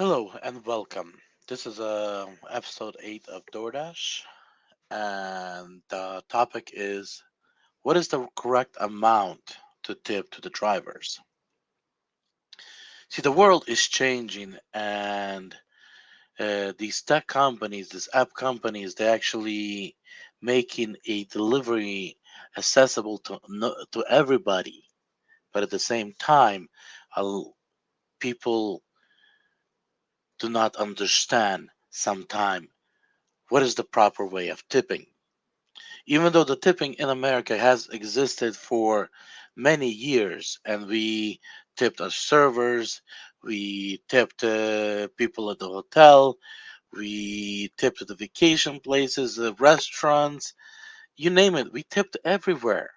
Hello and welcome. This is episode 8 of DoorDash, and the topic is what is the correct amount to tip to the drivers? See, the world is changing, and these tech companies, these app companies, they're actually making a delivery accessible to to everybody, but at the same time, people do not understand sometimes what is the proper way of tipping. Even though the tipping in America has existed for many years, and we tipped our servers, we tipped people at the hotel, we tipped at the vacation places, the restaurants, you name it, we tipped everywhere.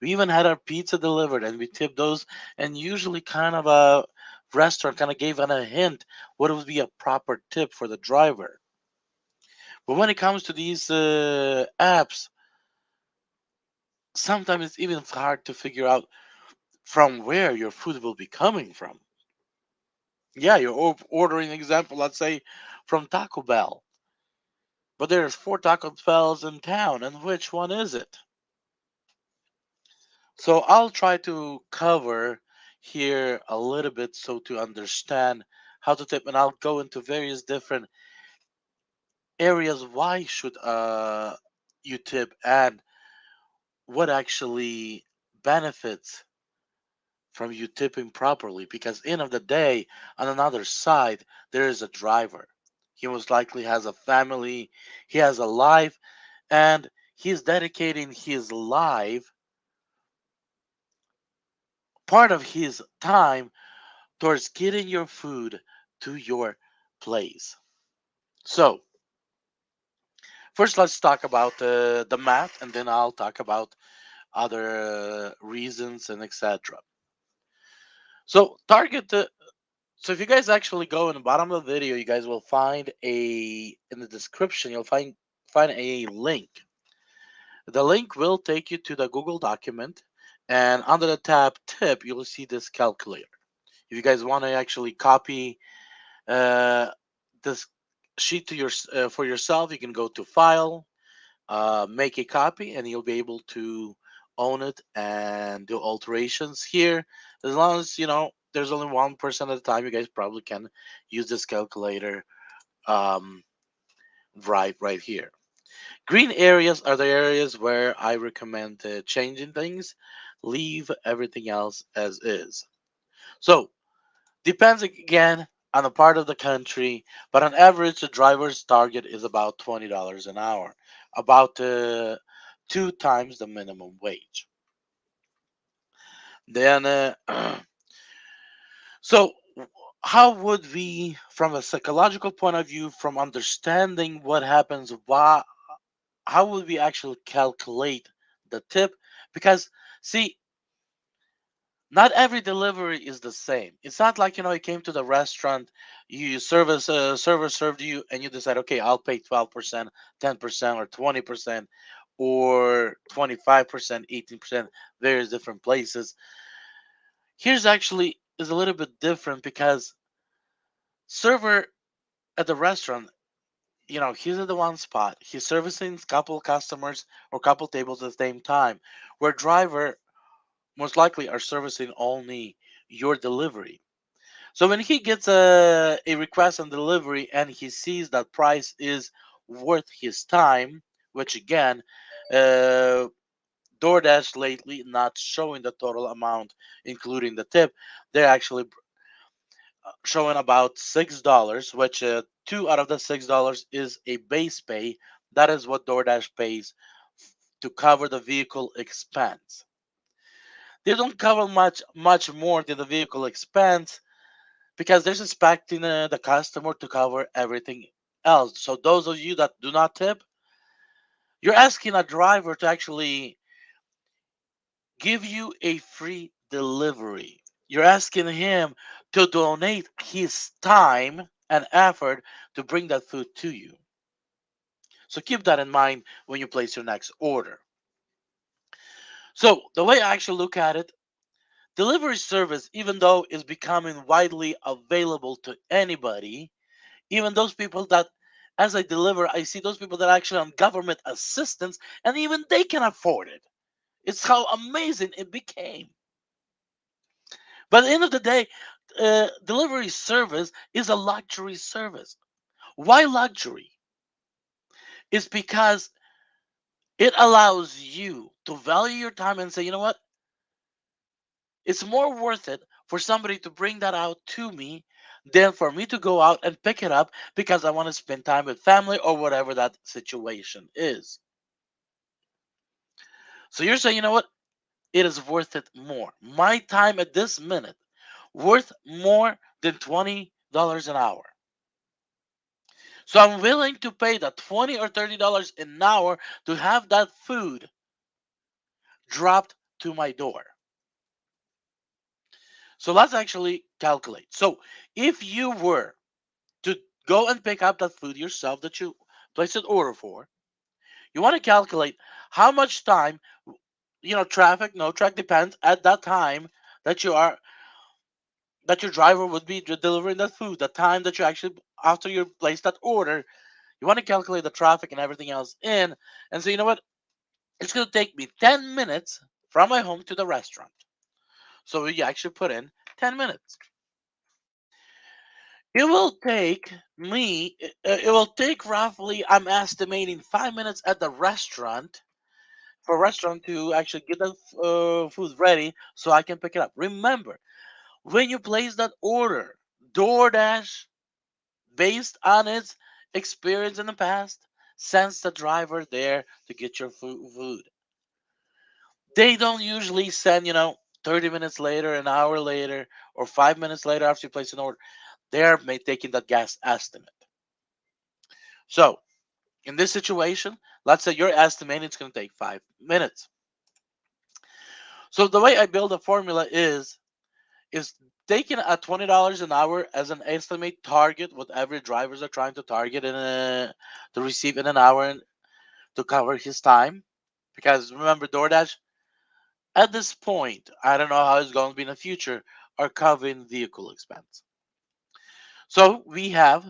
We even had our pizza delivered and we tipped those, and usually kind of a restaurant kind of gave a hint what would be a proper tip for the driver. But when it comes to these apps, sometimes it's even hard to figure out from where your food will be coming from. Yeah, you're ordering, example, let's say from Taco Bell, but there's four Taco Bells in town, and which one is it? So I'll try to cover here a little bit so to understand how to tip, and I'll go into various different areas why should you tip and what actually benefits from you tipping properly, because end of the day, on another side there is a driver. He most likely has a family, he has a life, and he's dedicating his life, part of his time, towards getting your food to your place. So first let's talk about the math, and then I'll talk about other reasons and etc. So target So if you guys actually go in the bottom of the video, you guys will find in the description, you'll find a link. The link will take you to the Google document, and under the tab tip, you'll see this calculator. If you guys want to actually copy uh, this sheet to for yourself, you can go to File, make a copy, and you'll be able to own it and do alterations here. As long as there's only 1% of the time, you guys probably can use this calculator um, right here. Green areas are the areas where I recommend changing things. Leave everything else as is. So depends again on the part of the country, but on average, the driver's target is about $20 an hour, about two times the minimum wage. Then, so how would we, from a psychological point of view, from understanding what happens, how would we actually calculate the tip? Because see, not every delivery is the same. It's not like you came to the restaurant, you service server served you, and you decide, okay, I'll pay 12%, 10%, or 20%, or 25%, 18%, various different places. Here's actually is a little bit different because server at the restaurant, he's at the one spot. He's servicing couple customers or couple tables at the same time. Where driver most likely are servicing only your delivery. So when he gets a request on delivery and he sees that price is worth his time, which again, uh, DoorDash lately not showing the total amount, including the tip, they're actually showing about $6, which two out of the $6 is a base pay. That is what DoorDash pays to cover the vehicle expense. They don't cover much more than the vehicle expense because they're expecting the customer to cover everything else. So those of you that do not tip, you're asking a driver to actually give you a free delivery. You're asking him to donate his time and effort to bring that food to you. So keep that in mind when you place your next order. So the way I actually look at it, Delivery service, even though is becoming widely available to anybody, even those people that, as I deliver, I see those people that are actually on government assistance, and even they can afford it. It's how amazing it became. But at the end of the day, delivery service is a luxury service. Why luxury? It's because it allows you to value your time and say, you know what? It's more worth it for somebody to bring that out to me than for me to go out and pick it up because I want to spend time with family or whatever that situation is. So you're saying, you know what? It is worth it more. My time at this minute worth more than $20 an hour. So I'm willing to pay that 20 or $30 an hour to have that food dropped to my door. So let's actually calculate. So if you were to go and pick up that food yourself that you placed an order for, you want to calculate how much time, traffic, no track depends at that time that you are that your driver would be delivering that food, the time that you actually after you place that order, you want to calculate the traffic and everything else in, and so you know what, it's going to take me 10 minutes from my home to the restaurant. So you actually put in 10 minutes. It will take me, it will take roughly, I'm estimating 5 minutes at the restaurant for restaurant to actually get the food ready so I can pick it up. Remember, when you place that order, DoorDash, based on its experience in the past, sends the driver there to get your food. They don't usually send, 30 minutes later, an hour later, or 5 minutes later after you place an order. They're taking that gas estimate. So, in this situation, let's say you're estimating it's going to take 5 minutes. So, the way I build a formula is taking a $20 an hour as an estimate target, what every drivers are trying to target to receive in an hour and to cover his time. Because remember, DoorDash at this point, I don't know how it's going to be in the future, are covering vehicle expense. So we have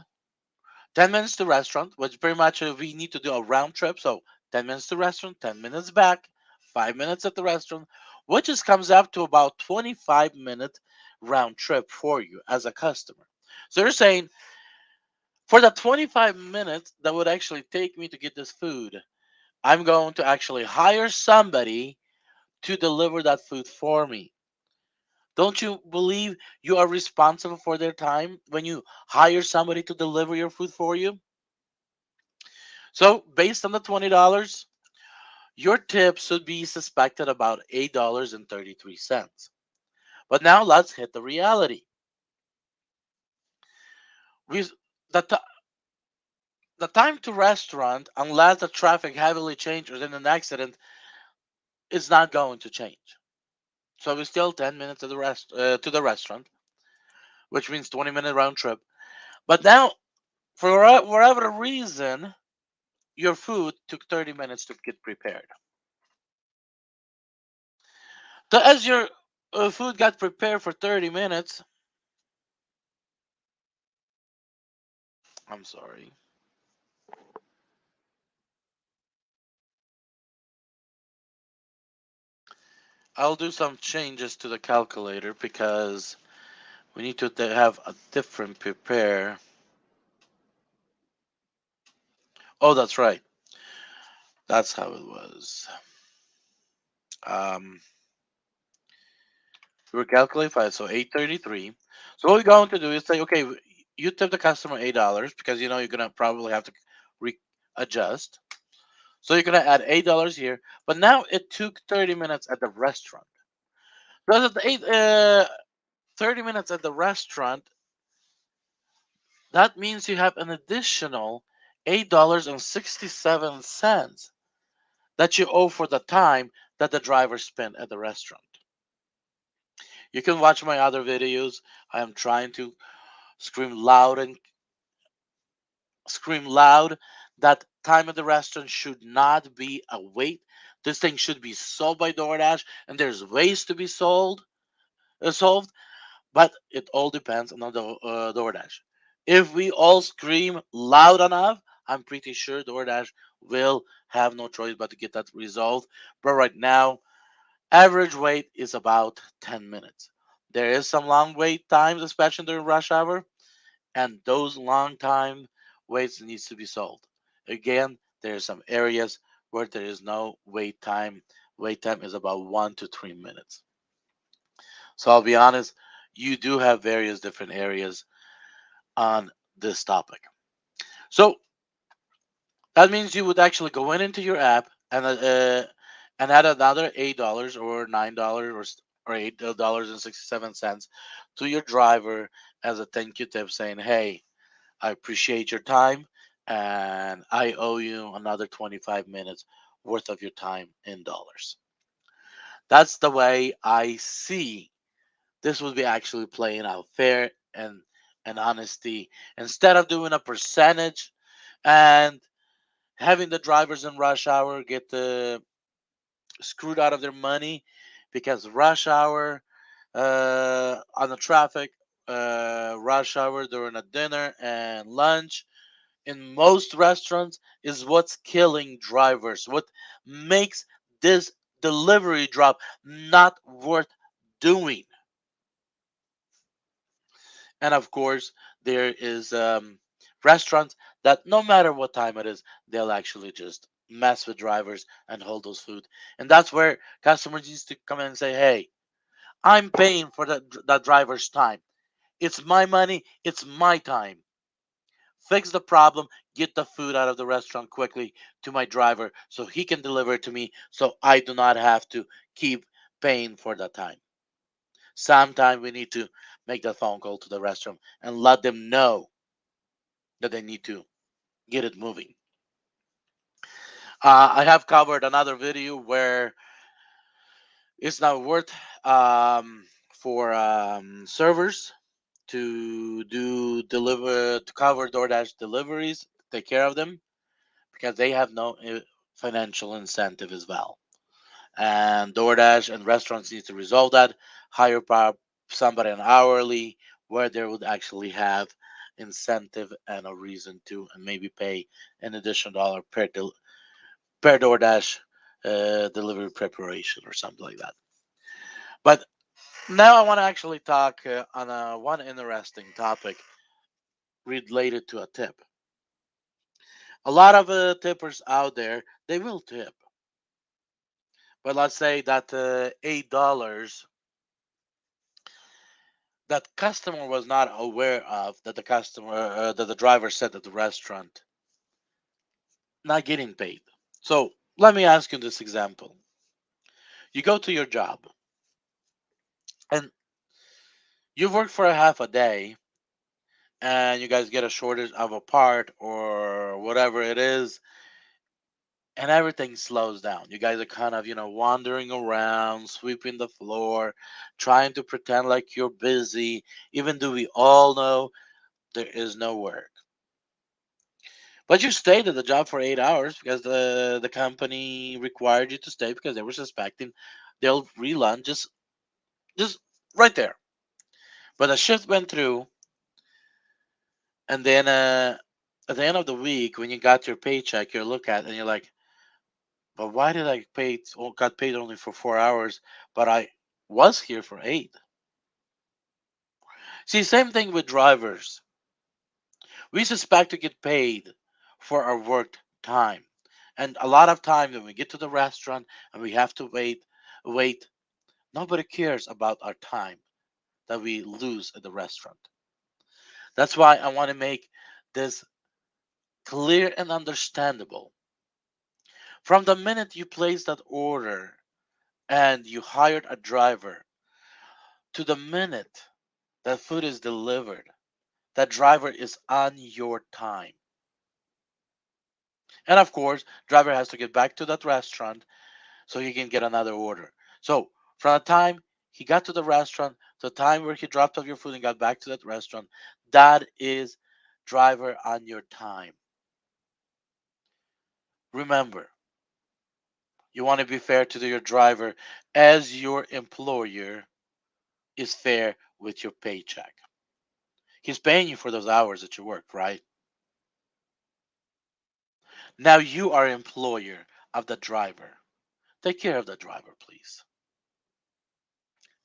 10 minutes to restaurant, which pretty much we need to do a round trip. So 10 minutes to restaurant, 10 minutes back, 5 minutes at the restaurant, which just comes up to about 25-minute round trip for you as a customer. So you're saying for the 25 minutes that would actually take me to get this food, I'm going to actually hire somebody to deliver that food for me. Don't you believe you are responsible for their time when you hire somebody to deliver your food for you? So, based on the $20, your tip should be suspected about $8.33. But now let's hit the reality. We, the, t- the time to restaurant, unless the traffic heavily changes in an accident, is not going to change. So we're still 10 minutes to the restaurant, which means 20-minute round trip. But now, for whatever reason, your food took 30 minutes to get prepared. So as your food got prepared for 30 minutes, I'm sorry, I'll do some changes to the calculator because we need to have a different prepare. Oh, that's right. That's how it was. Um, we were calculating five, so 833. So what we're going to do is say, okay, you tip the customer $8 because you know you're gonna probably have to readjust. So you're gonna add $8 here. But now it took 30 minutes at the restaurant. So at the 30 minutes at the restaurant, that means you have an additional $8.67 that you owe for the time that the driver spent at the restaurant. You can watch my other videos. I am trying to scream loud and scream loud that time at the restaurant should not be a wait. This thing should be sold by DoorDash, and there's ways to be sold. solved, but it all depends on the DoorDash. If we all scream loud enough, I'm pretty sure DoorDash will have no choice but to get that resolved. But right now, average wait is about 10 minutes. There is some long wait times, especially during rush hour, and those long time waits needs to be solved. Again, there are some areas where there is no wait time. Wait time is about 1 to 3 minutes. So I'll be honest, you do have various different areas on this topic. So that means you would actually go into your app and add another $8 or $9 or $8.67 to your driver as a thank you tip, saying, "Hey, I appreciate your time, and I owe you another 25 minutes worth of your time in dollars." That's the way I see this would be actually playing out fair and honesty instead of doing a percentage and having the drivers in rush hour get screwed out of their money because rush hour on the traffic, rush hour during a dinner and lunch in most restaurants is what's killing drivers, what makes this delivery job not worth doing. And of course, there is restaurants that no matter what time it is, they'll actually just mess with drivers and hold those food. And that's where customers used to come in and say, "Hey, I'm paying for that driver's time. It's my money. It's my time. Fix the problem. Get the food out of the restaurant quickly to my driver so he can deliver it to me so I do not have to keep paying for that time." Sometimes we need to make that phone call to the restaurant and let them know that they need to get it moving. I have covered another video where it's not worth for servers to do deliver to cover DoorDash deliveries, take care of them because they have no financial incentive as well. And DoorDash and restaurants need to resolve that. Hire somebody an hourly where they would actually have incentive and a reason to, and maybe pay an additional dollar per DoorDash delivery preparation or something like that. But now I want to actually talk on one interesting topic related to a tip. A lot of tippers out there, they will tip, but let's say that $8 that customer was not aware of, that the driver said at the restaurant not getting paid. So let me ask you this example: you go to your job and you've worked for a half a day and you guys get a shortage of a part or whatever it is, and everything slows down. You guys are kind of, wandering around, sweeping the floor, trying to pretend like you're busy, even though we all know there is no work. But you stayed at the job for 8 hours because the company required you to stay because they were suspecting they'll rerun just right there. But the shift went through, and then at the end of the week, when you got your paycheck, you look at it and you're like, "But why did I got paid only for 4 hours, but I was here for 8?" See, same thing with drivers. We suspect to get paid for our worked time, and a lot of time when we get to the restaurant and we have to wait. Nobody cares about our time that we lose at the restaurant. That's why I want to make this clear and understandable. From the minute you place that order and you hired a driver to the minute that food is delivered, that driver is on your time. And of course, driver has to get back to that restaurant so he can get another order. So from the time he got to the restaurant to the time where he dropped off your food and got back to that restaurant, that is driver on your time. Remember, you want to be fair to your driver as your employer. is fair with your paycheck. He's paying you for those hours that you work, right? Now you are employer of the driver. Take care of the driver, please.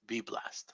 Be blessed.